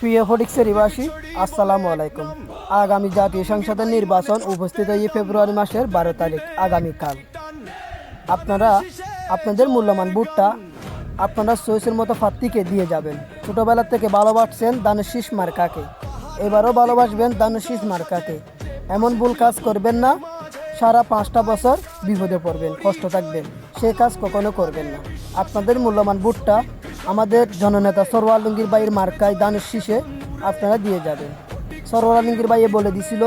প্রিয় ফটিকছড়িবাসী, আসসালামু আলাইকুম। আগামী জাতীয় সংসদের নির্বাচন উপস্থিত এই ফেব্রুয়ারি মাসের 12 তারিখ আগামীকাল। আপনারা আপনাদের মূল্যবান ভোটটা আপনারা চয়েসের মতো প্রার্থীকে দিয়ে যাবেন। ছোটোবেলা থেকে ভালোবাসছেন ধানের শীষ মার্কাকে, এবারও ভালোবাসবেন ধানের শীষ মার্কাকে। এমন ভুল কাজ করবেন না, সারা 5টা বছর বিপদে পড়বেন, কষ্ট থাকবেন, সে কাজ কখনো করবেন না। আপনাদের মূল্যবান ভোটটা আমাদের জননেতা সরওয়ার আলমগীর ভাইয়ের মার্কায় ধানের শীষে আপনারা দিয়ে যাবেন। সরওয়ার আলমগীর ভাইয়ে বলে দিছিল,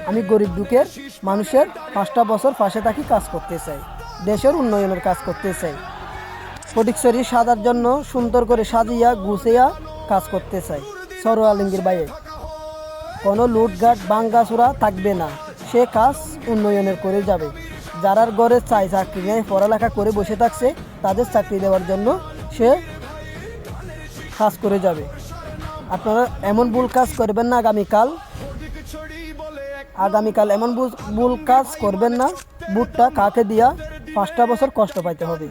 আমি গরিব দুঃখের মানুষের 5টা বছর পাশে থাকি, কাজ করতে চাই, দেশের উন্নয়নের কাজ করতে চাই, ফটিকছড়ি সাজার জন্য সুন্দর করে সাজিয়া গুছিয়া কাজ করতে চাই। সরওয়ার আলমগীর ভাইয়ে কোনো লুটঘাট ভাঙ্গাচোরা থাকবে না, সে কাজ উন্নয়নের করে যাবে। যারার ঘরে চাই চাকরি নেই, পড়ালেখা করে বসে থাকছে, তাদের চাকরি দেওয়ার জন্য সে কাজ করে যাবে। আপনারা এমন ভুল কাজ করবেন না আগামীকাল এমন ভুল কাজ করবেন না। ভোটটা কাকে দিয়া 5টা বছর কষ্ট পাইতে হবে।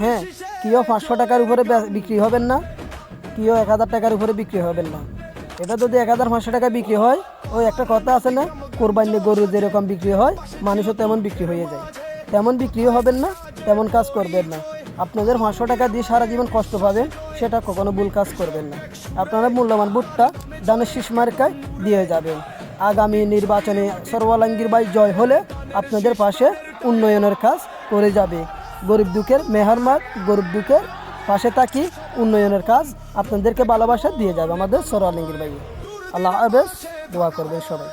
হ্যাঁ, কেউ 500 টাকার উপরে বিক্রি হবেন না, কেউ 1000 টাকার উপরে বিক্রি হবেন না। এটা যদি 1500 টাকা বিক্রি হয়, ওই একটা কথা আছে না, কোরবানি গরু যেরকম বিক্রি হয়, মানুষও তেমন বিক্রি হয়ে যায়। তেমন বিক্রিও হবেন না, তেমন কাজ করবেন না। আপনাদের 500 টাকা দিয়ে সারা জীবন কষ্ট পাবেন, সেটা কখনো ভুল কাজ করবেন না। আপনারা মূল্যবান ভোটটা ধানের শীষ মার্কায় দিয়ে যাবেন। আগামী নির্বাচনে সরওয়ার আলমগীর ভাই জয় হলে আপনাদের পাশে উন্নয়নের কাজ করে যাবে। গরিব দুঃখের মেহরমাত, গরিব দুঃখের পাশে থাকি, উন্নয়নের কাজ আপনাদেরকে ভালোবাসা দিয়ে যাবে আমাদের সরওয়ার আলমগীর ভাই। আল্লাহ হাফেজ, দোয়া করবেন সবাই।